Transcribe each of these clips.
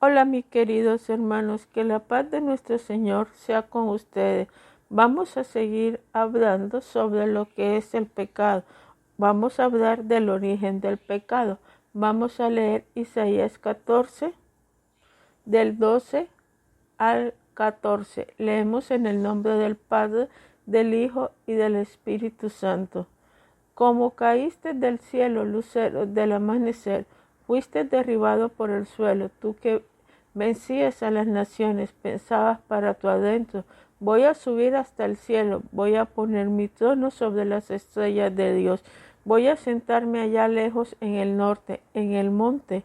Hola mis queridos hermanos, que la paz de nuestro Señor sea con ustedes. Vamos a seguir hablando sobre lo que es el pecado. Vamos a hablar del origen del pecado. Vamos a leer Isaías 14, del 12 al 14. Leemos en el nombre del Padre, del Hijo y del Espíritu Santo. Como caíste del cielo, lucero del amanecer, fuiste derribado por el suelo, tú que vencías a las naciones, pensabas para tu adentro, voy a subir hasta el cielo, voy a poner mi trono sobre las estrellas de Dios, voy a sentarme allá lejos en el norte, en el monte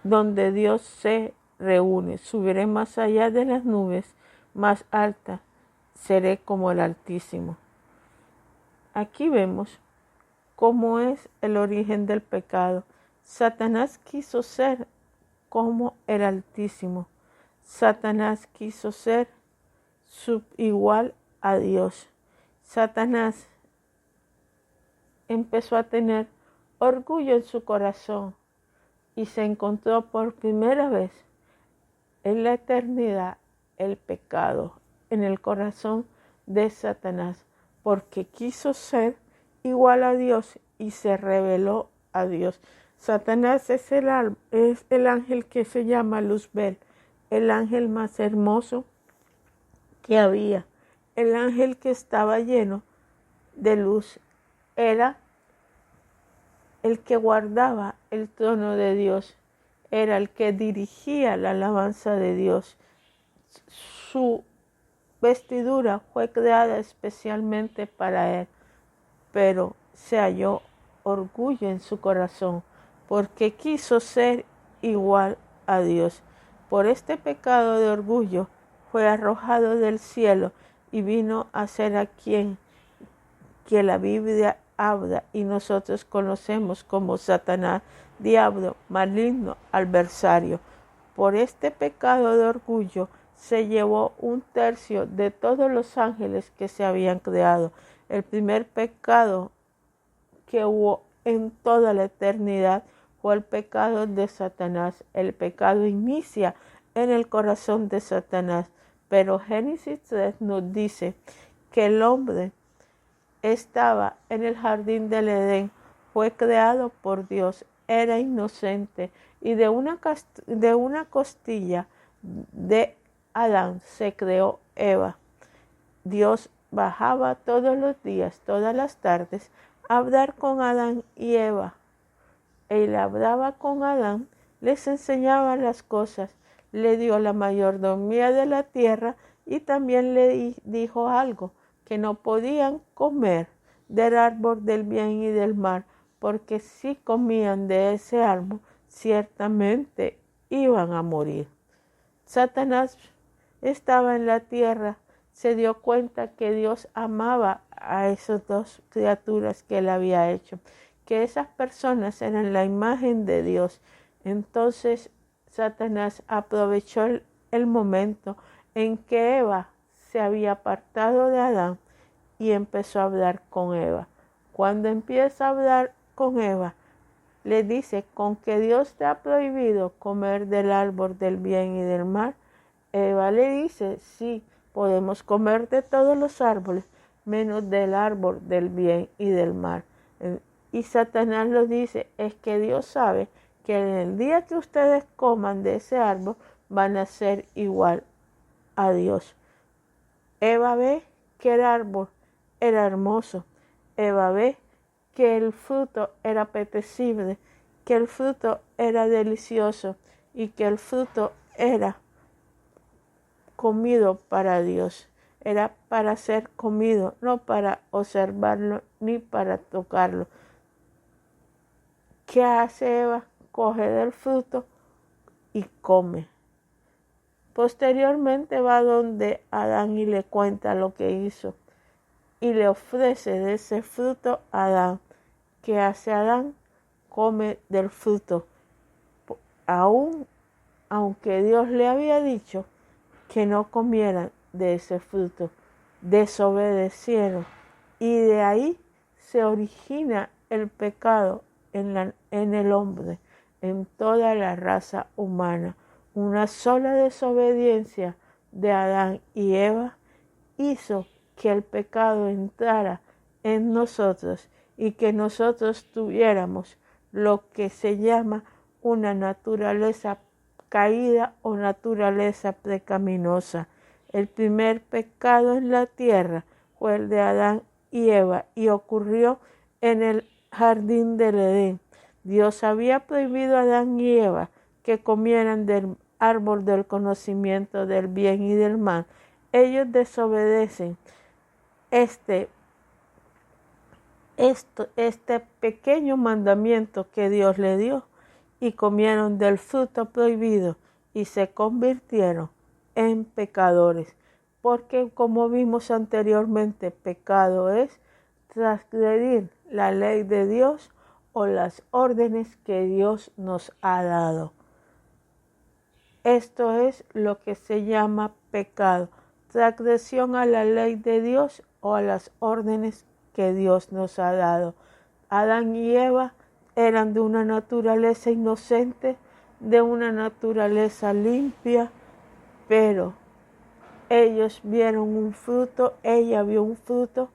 donde Dios se reúne, subiré más allá de las nubes, más alta, seré como el Altísimo. Aquí vemos cómo es el origen del pecado. Satanás quiso ser como el Altísimo. Satanás quiso ser igual a Dios. Satanás empezó a tener orgullo en su corazón y se encontró por primera vez en la eternidad el pecado en el corazón de Satanás, porque quiso ser igual a Dios y se rebeló a Dios. Satanás es el ángel que se llama Luzbel, el ángel más hermoso que había, el ángel que estaba lleno de luz. Era el que guardaba el trono de Dios, era el que dirigía la alabanza de Dios. Su vestidura fue creada especialmente para él, pero se halló orgullo en su corazón, porque quiso ser igual a Dios. Por este pecado de orgullo fue arrojado del cielo y vino a ser a quien que la Biblia habla y nosotros conocemos como Satanás, diablo, maligno, adversario. Por este pecado de orgullo se llevó 1/3 de todos los ángeles que se habían creado. El primer pecado que hubo en toda la eternidad fue el pecado de Satanás. El pecado inicia en el corazón de Satanás, pero Génesis 3 nos dice que el hombre estaba en el jardín del Edén, fue creado por Dios, era inocente y de una costilla de Adán se creó Eva. Dios bajaba todos los días, todas las tardes, a hablar con Adán y Eva. Él hablaba con Adán, les enseñaba las cosas, le dio la mayordomía de la tierra y también le dijo algo, que no podían comer del árbol del bien y del mal, porque si comían de ese árbol, ciertamente iban a morir. Satanás estaba en la tierra, se dio cuenta que Dios amaba a esas dos criaturas que él había hecho, que esas personas eran la imagen de Dios. Entonces Satanás aprovechó el momento en que Eva se había apartado de Adán y empezó a hablar con Eva. Cuando empieza a hablar con Eva, le dice, con que Dios te ha prohibido comer del árbol del bien y del mal. Eva le dice, sí, podemos comer de todos los árboles, menos del árbol del bien y del mal. Y Satanás lo dice, es que Dios sabe que en el día que ustedes coman de ese árbol, van a ser igual a Dios. Eva ve que el árbol era hermoso. Eva ve que el fruto era apetecible, que el fruto era delicioso y que el fruto era comido para Dios. Era para ser comido, no para observarlo ni para tocarlo. ¿Qué hace Eva? Coge del fruto y come. Posteriormente va donde Adán y le cuenta lo que hizo y le ofrece de ese fruto a Adán. ¿Qué hace Adán? Come del fruto. Aunque Dios le había dicho que no comieran de ese fruto, desobedecieron y de ahí se origina el pecado en el hombre, en toda la raza humana. Una sola desobediencia de Adán y Eva hizo que el pecado entrara en nosotros y que nosotros tuviéramos lo que se llama una naturaleza caída o naturaleza pecaminosa. El primer pecado en la tierra fue el de Adán y Eva y ocurrió en el jardín del Edén. Dios había prohibido a Adán y Eva que comieran del árbol del conocimiento del bien y del mal. Ellos desobedecen este pequeño mandamiento que Dios le dio y comieron del fruto prohibido y se convirtieron en pecadores. Porque como vimos anteriormente, pecado es transgredir la ley de Dios o las órdenes que Dios nos ha dado. Esto es lo que se llama pecado, transgresión a la ley de Dios o a las órdenes que Dios nos ha dado. Adán y Eva eran de una naturaleza inocente, de una naturaleza limpia, pero ellos vieron un fruto, ella vio un fruto,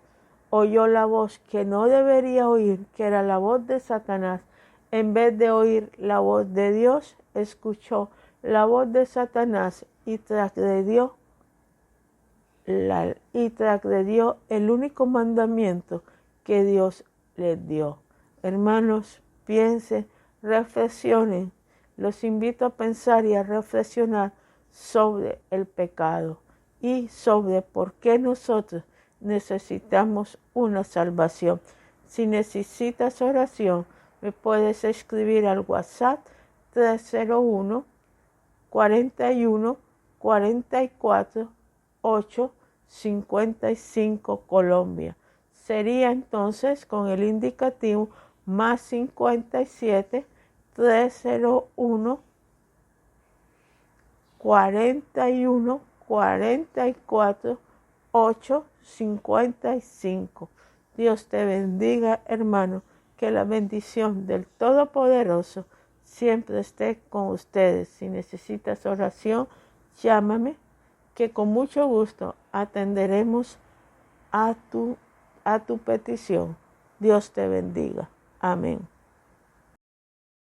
oyó la voz que no debería oír, que era la voz de Satanás. En vez de oír la voz de Dios, escuchó la voz de Satanás y transgredió el único mandamiento que Dios les dio. Hermanos, piensen, reflexionen. Los invito a pensar y a reflexionar sobre el pecado y sobre por qué nosotros necesitamos una salvación. Si necesitas oración, me puedes escribir al WhatsApp 301 41 44 8 55 Colombia. Sería entonces con el indicativo más 57 301 41 44 8 55. Dios te bendiga, hermano, que la bendición del Todopoderoso siempre esté con ustedes. Si necesitas oración, llámame, que con mucho gusto atenderemos a tu petición. Dios te bendiga. Amén.